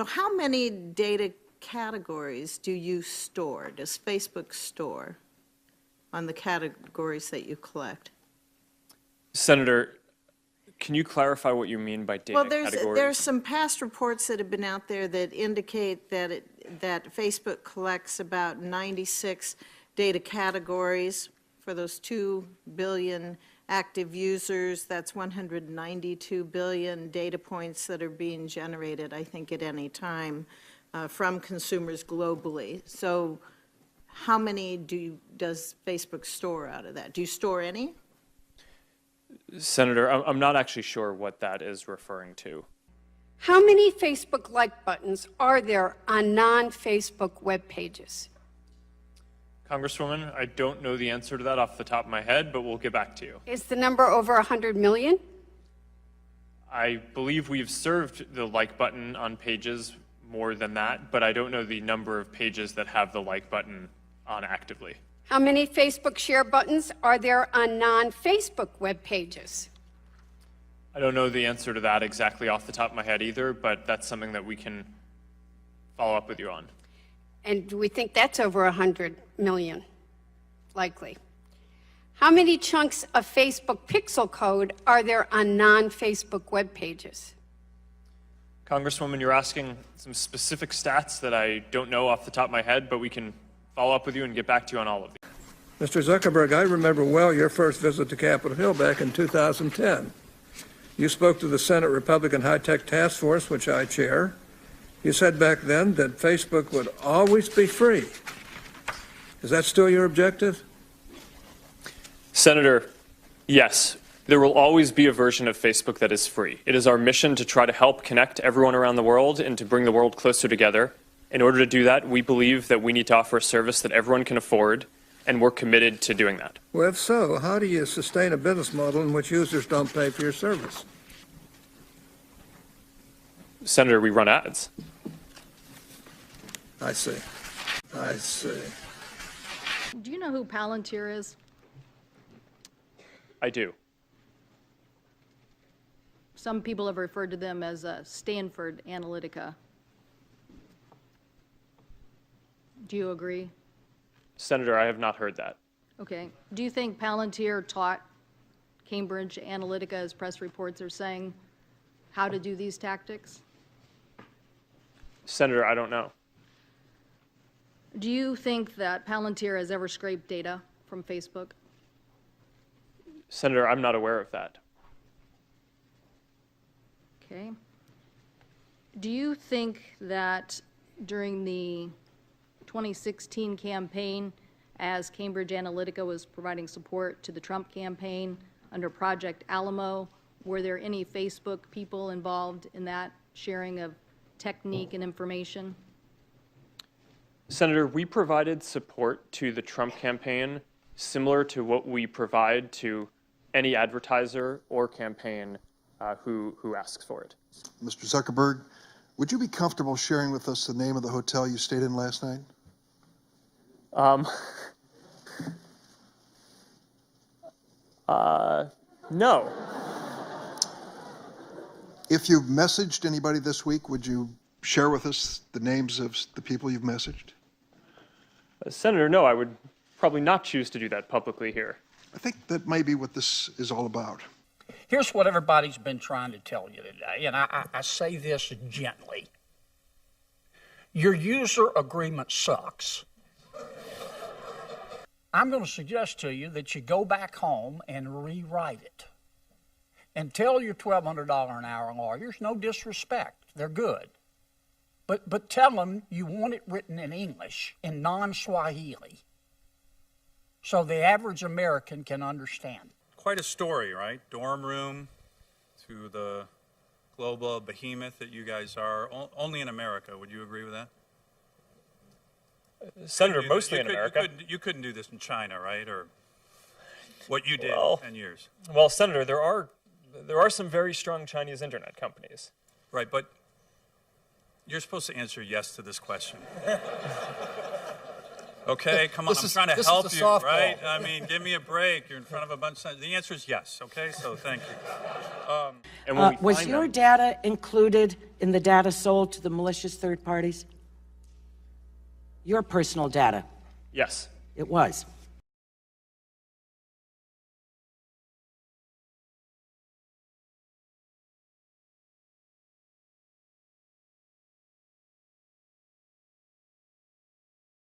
So how many data categories do you store, does Facebook store on the categories that you collect? Senator, can you clarify what you mean by data categories? Well, there's some past reports that have been out there that indicate that that Facebook collects about 96 data categories for those 2 billion active users. That's 192 billion data points that are being generated, I think, at any time from consumers globally. So how many does Facebook store out of that? Do you store any? Senator, I'm not actually sure what that is referring to. How many Facebook like buttons are there on non-Facebook web pages? Congresswoman, I don't know the answer to that off the top of my head, but we'll get back to you. Is the number over 100 million? I believe we've served the like button on pages more than that, but I don't know the number of pages that have the like button on actively. How many Facebook share buttons are there on non-Facebook web pages? I don't know the answer to that exactly off the top of my head either, but that's something that we can follow up with you on. And do we think that's over 100 million? Likely. How many chunks of Facebook pixel code are there on non-Facebook web pages? Congresswoman, you're asking some specific stats that I don't know off the top of my head, but we can follow up with you and get back to you on all of these. Mr. Zuckerberg, I remember well your first visit to Capitol Hill back in 2010. You spoke to the Senate Republican High-Tech Task Force, which I chair. You said back then that Facebook would always be free. Is that still your objective? Senator, yes, there will always be a version of Facebook that is free. It is our mission to try to help connect everyone around the world and to bring the world closer together. In order to do that, we believe that we need to offer a service that everyone can afford, and we're committed to doing that. Well, if so, how do you sustain a business model in which users don't pay for your service? Senator, we run ads. I see. I see. Do you know who Palantir is? I do. Some people have referred to them as Stanford Analytica. Do you agree? Senator, I have not heard that. Okay. Do you think Palantir taught Cambridge Analytica, as press reports are saying, how to do these tactics? Senator, I don't know. Do you think that Palantir has ever scraped data from Facebook? Senator, I'm not aware of that. Okay. Do you think that during the 2016 campaign, as Cambridge Analytica was providing support to the Trump campaign under Project Alamo, were there any Facebook people involved in that sharing of technique and information? Senator, we provided support to the Trump campaign similar to what we provide to any advertiser or campaign who asks for it. Mr. Zuckerberg, would you be comfortable sharing with us the name of the hotel you stayed in last night? No. If you've messaged anybody this week, would you share with us the names of the people you've messaged? Senator, no, I would probably not choose to do that publicly here. I think that may be what this is all about. Here's what everybody's been trying to tell you today, and I say this gently. Your user agreement sucks. I'm going to suggest to you that you go back home and rewrite it. And tell your $1,200 an hour lawyers, no disrespect, they're good. But tell them you want it written in English, in non-Swahili, so the average American can understand. Quite a story, right? Dorm room to the global behemoth that you guys are, only in America. Would you agree with that? Senator, mostly in America. You couldn't do this in China, right? Or what you did in 10 years. Well, Senator, there are some very strong Chinese internet companies. Right, but you're supposed to answer yes to this question. Okay, come on, I'm trying to help you, right? I mean, give me a break. You're in front of a bunch of... The answer is yes, okay? So thank you. And when we Was find your them, data included in the data sold to the malicious third parties? Your personal data? yes. It was.